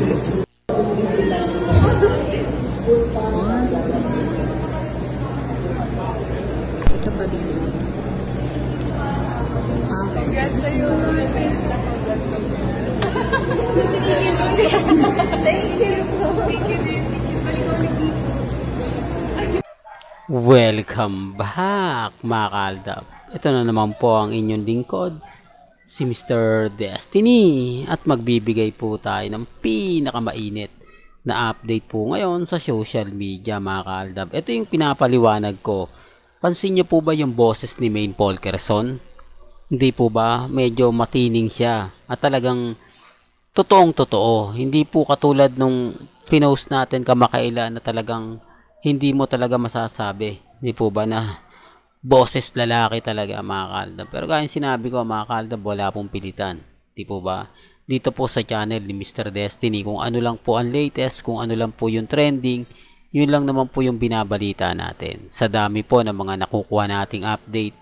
Isa pa din yun. Congrats sa'yo. Thank you. Welcome back mga kaaldab. Ito na naman po ang inyong lingkod, si Mr. Destiny, at magbibigay po tayo ng pinakamainit na update po ngayon sa social media mga kaaldab. Ito yung pinapaliwanag ko. Pansin niyo po ba yung boses ni Maine Polkerson? Hindi po ba? Medyo matining siya at talagang totoong totoo. Hindi po katulad nung pinost natin kamakailan na talagang hindi mo talaga masasabi. Hindi po ba na boses lalaki talaga mga kaaldab. Pero gaya sinabi ko mga kaaldab, wala pong pilitan. Hindi po ba? Dito po sa channel ni Mr. Destiny, kung ano lang po ang latest, kung ano lang po yung trending, yun lang naman po yung binabalita natin. Sa dami po ng mga nakukuha nating update,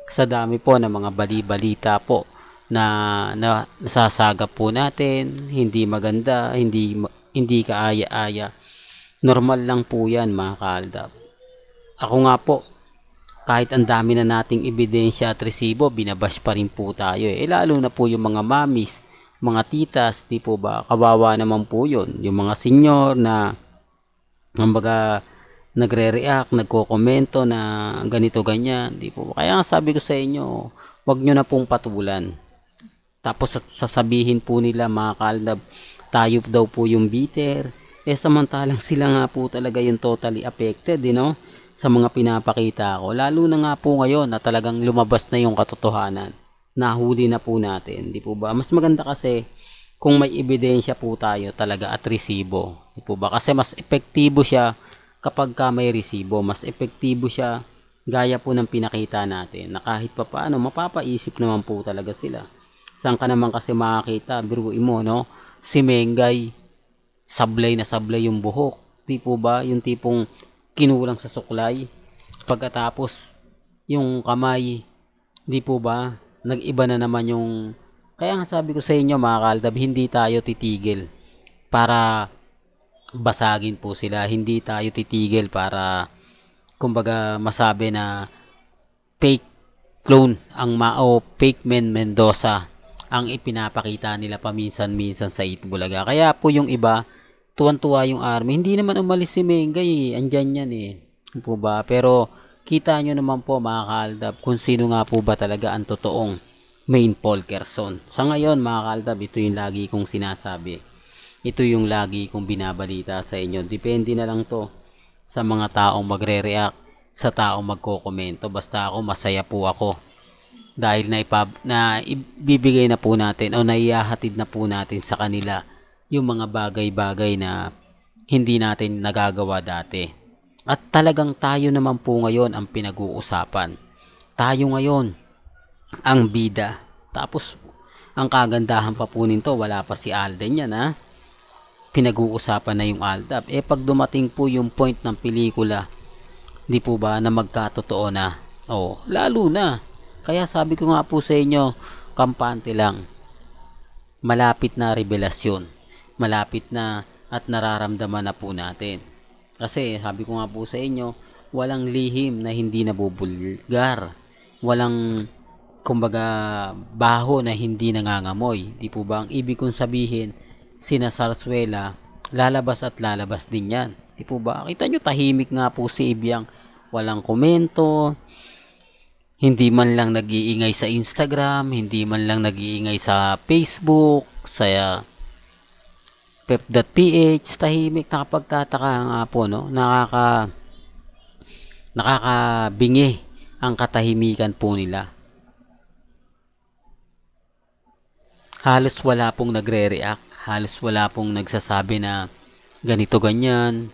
sa dami po ng mga bali-balita po na nasasagap po natin, hindi maganda, hindi kaaya-aya. Normal lang po yan mga kaaldab. Ako nga po, kahit ang dami na nating ebidensya at resibo, binabash pa rin po tayo. Lalo na po yung mga mamis, mga titas, di po ba? Kawawa naman po yun. Yung mga senyor na kumbaga nagre-react, nagko-komento na ganito ganyan, di po. Kaya nga sabi ko sa inyo, wag nyo na pong patulan. Tapos sasabihin po nila mga kaaldab, tayo daw po yung bitter. Samantalang sila nga po talaga yung totally affected, sa mga pinapakita ko. Lalo na nga po ngayon na talagang lumabas na yung katotohanan. Nahuli na po natin, di po ba? Mas maganda kasi kung may ebidensya po tayo talaga at resibo, di po ba? Kasi mas epektibo siya kapag ka may resibo, mas epektibo siya gaya po ng pinakita natin na kahit pa paano mapapaisip naman po talaga sila. Saan ka naman kasi makakita, biruin mo, si Mengay sablay na sablay yung buhok, di po ba? Yung tipong kinulang sa suklay, pagkatapos yung kamay, di po ba? Nag-iba na naman yung, kaya nga sabi ko sa inyo mga kaaldab, hindi tayo titigil para basagin po sila. Hindi tayo titigil para kumbaga masabi na fake clone ang fake men Mendoza ang ipinapakita nila paminsan-minsan sa Itbulaga. Kaya po yung iba, tuwan-tuwa yung army. Hindi naman umalis si Mengay, andyan yan po ba? Pero kita nyo naman po mga kaaldab kung sino nga po ba talaga ang totoong Maine Polkerson. Sa ngayon mga kaaldab, ito yung lagi kong sinasabi. Ito yung lagi kong binabalita sa inyo. Depende na lang to sa mga taong magre-react, sa taong magko-komento. Basta ako, masaya po ako. Dahil na ibibigay na po natin o naihahatid na po natin sa kanila yung mga bagay-bagay na hindi natin nagagawa dati. At talagang tayo naman po ngayon ang pinag-uusapan. Tayo ngayon ang bida. Tapos, ang kagandahan pa po nito, wala pa si Alden yan Pinag-uusapan na yung Aldab. Pag dumating po yung point ng pelikula, di po ba na magkatotoo na? Lalo na. Kaya sabi ko nga po sa inyo, kampante lang. Malapit na revelasyon. Malapit na at nararamdaman na po natin. Kasi sabi ko nga po sa inyo, walang lihim na hindi nabubulgar. Walang kumbaga baho na hindi nangangamoy. Di po ba ang ibig kong sabihin, sina Sarsuela, lalabas at lalabas din yan. Di po ba? Kita nyo, tahimik nga po si Ibiang. Walang komento, hindi man lang nag-iingay sa Instagram, hindi man lang nag-iingay sa Facebook, sa pep.ph, tahimik. Nakapagtataka nga po, nakakabingi ang katahimikan po nila. Halos wala pong nagre-react, halos wala pong nagsasabi na ganito ganyan,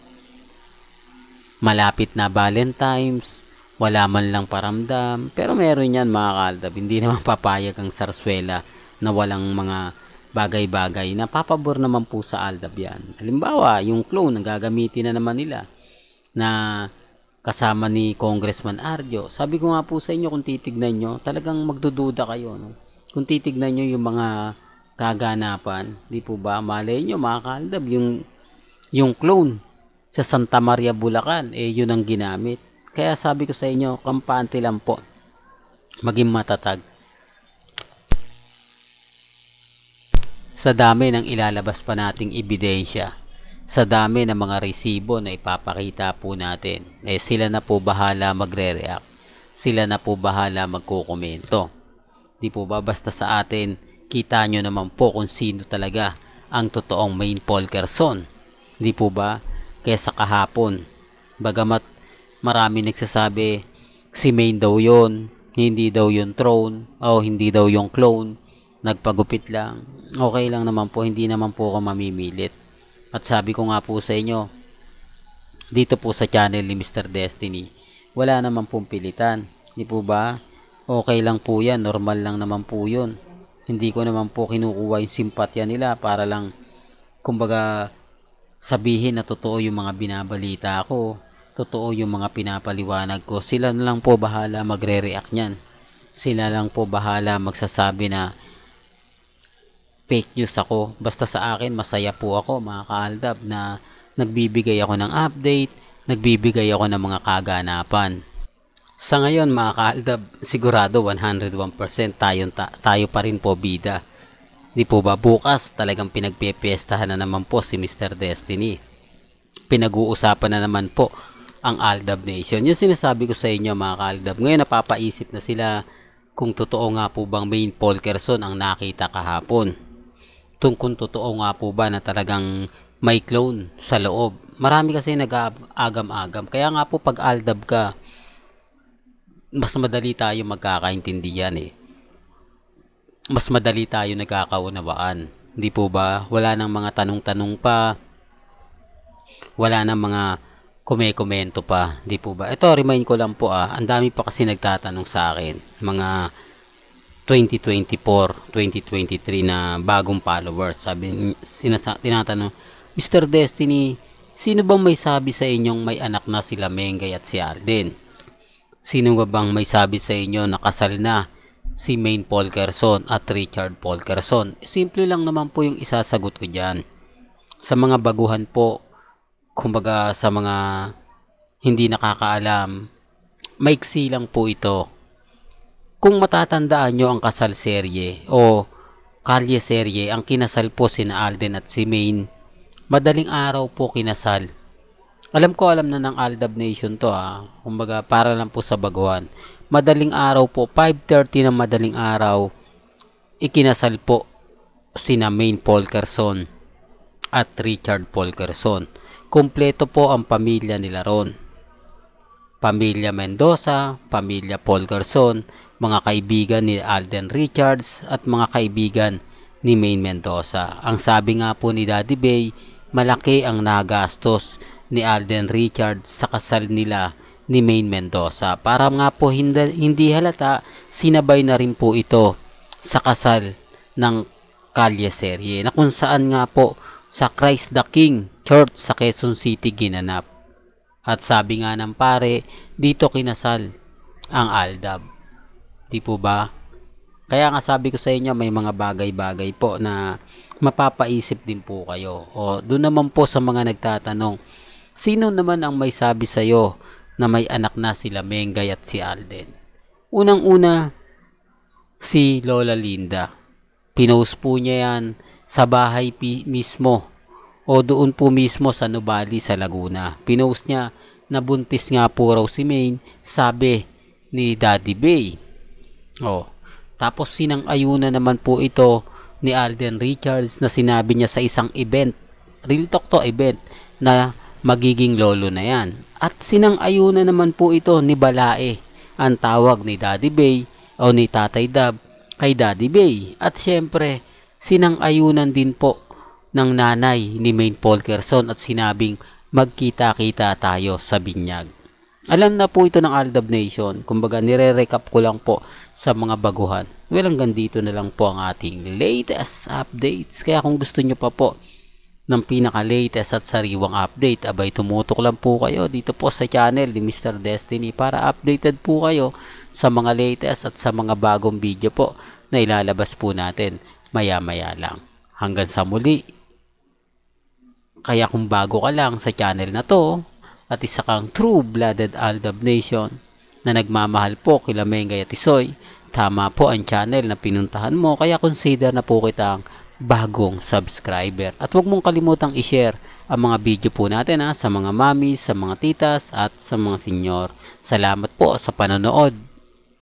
malapit na Valentine's, wala man lang paramdam. Pero meron yan mga kaaldab, hindi naman papayag ang Sarsuela na walang mga bagay-bagay na papabor naman po sa Aldab yan. Halimbawa, yung clone ang gagamitin na naman nila na kasama ni Congressman Arjo. Sabi ko nga po sa inyo, kung titignan nyo, talagang magdududa kayo. Kung titignan nyo yung mga kaganapan. Di po ba? Malay nyo mga kaaldab, yung clone sa Santa Maria, Bulacan, yun ang ginamit. Kaya sabi ko sa inyo, kampante lang po. Maging matatag. Sa dami ng ilalabas pa nating ebidensya, sa dami ng mga resibo na ipapakita po natin, sila na po bahala magre-react. Sila na po bahala magkukomento. Di po ba? Basta sa atin, kita nyo naman po kung sino talaga ang totoong main Polkerson. Di po ba? Kesa kahapon, bagamat marami nagsasabi si main daw yon, hindi daw yung throne, o hindi daw yung clone, nagpagupit lang. Okay lang naman po, hindi naman po ako mamimilit. At sabi ko nga po sa inyo, dito po sa channel ni Mr. Destiny, wala naman pong pilitan. Di po ba? Okay lang po yan, normal lang naman po yun. Hindi ko naman po kinukuha yung simpatya nila para lang, kumbaga, sabihin na totoo yung mga binabalita ko, totoo yung mga pinapaliwanag ko. Sila na lang po bahala magre-react niyan. Sila lang po bahala magsasabi na fake news ako. Basta sa akin, masaya po ako mga kaaldab na nagbibigay ako ng update, nagbibigay ako ng mga kaganapan. Sa ngayon mga kaaldab, sigurado 101% tayo pa rin po bida. Di po ba? Bukas talagang pinagpipiestahan na naman po si Mr. Destiny. Pinag-uusapan na naman po ang Aldab Nation. Yung sinasabi ko sa inyo mga kaaldab. Ngayon napapaisip na sila kung totoo nga po bang main Polkerson ang nakita kahapon. Kung totoo nga po ba na talagang may clone sa loob. Marami kasi nag-agam-agam. Kaya nga po pag Aldab ka, mas madali tayo magkakaintindihan Mas madali tayo nagkakaunawaan. Hindi po ba? Wala nang mga tanong-tanong pa. Wala nang mga komento pa. Hindi po ba? Ito, remind ko lang po ang dami pa kasi nagtatanong sa akin. Mga 2024, 2023 na bagong followers. Tinatanong, Mr. Destiny, sino bang may sabi sa inyong may anak na sila Mengay at si Alden? Sino bang may sabi sa inyo na kasal na si Main Polkerson at Richard Polkerson? Simple lang naman po yung isasagot ko dyan. Sa mga baguhan po, kumbaga sa mga hindi nakakaalam, maiksi lang po ito. Kung matatandaan nyo ang kasal serye o kalye serye, ang kinasal po sina Alden at si Main, madaling araw po kinasal. Alam na ng Aldab Nation to kumbaga para lang po sa baguhan. Madaling araw po, 5:30 ng madaling araw, ikinasal po sina Main Polkerson at Richard Polkerson. Kumpleto po ang pamilya nila ron. Pamilya Mendoza, pamilya Polkerson, mga kaibigan ni Alden Richards at mga kaibigan ni Main Mendoza. Ang sabi nga po ni Daddy Bay, malaki ang nagastos ni Alden Richards sa kasal nila ni Main Mendoza. Para nga po hindi halata, sinabay na rin po ito sa kasal ng kalye serye na kung saan nga po sa Christ the King Church sa Quezon City ginanap. At sabi nga ng pare, dito kinasal ang Aldab. Di po ba? Kaya nga sabi ko sa inyo, may mga bagay-bagay po na mapapaisip din po kayo. O doon naman po sa mga nagtatanong, sino naman ang may sabi sa iyo na may anak na sila Mengay at si Alden? Unang-una, si Lola Linda. Pinost po niya yan sa bahay mismo o doon po mismo sa Nubali sa Laguna. Pinost niya na buntis nga po raw si Main, sabi ni Daddy Bay. Tapos sinang-ayuna naman po ito ni Alden Richards na sinabi niya sa isang event, real talk to event, na magiging lolo na yan. At sinang-ayuna naman po ito ni Balae, ang tawag ni Daddy Bay o ni Tatay Dab kay Daddy Bay. At syempre, sinang-ayunan din po ng nanay ni Main Polkerson at sinabing magkita-kita tayo sa binyag. Alam na po ito ng Aldab Nation. Kumbaga nire-recap ko lang po sa mga baguhan. Well, hanggang dito na lang po ang ating latest updates. Kaya kung gusto nyo pa po ng pinaka-latest at sariwang update, abay tumutok lang po kayo dito po sa channel ni Mr. Destiny para updated po kayo sa mga latest at sa mga bagong video po na ilalabas po natin. maya-maya lang. Hanggang sa muli. Kaya kung bago ka lang sa channel na to at isa kang true-blooded Aldab Nation na nagmamahal po kila Mengay at Isoy, tama po ang channel na pinuntahan mo, kaya consider na po kitang bagong subscriber. At huwag mong kalimutang i-share ang mga video po natin sa mga mommies, sa mga titas at sa mga senyor. Salamat po sa panonood.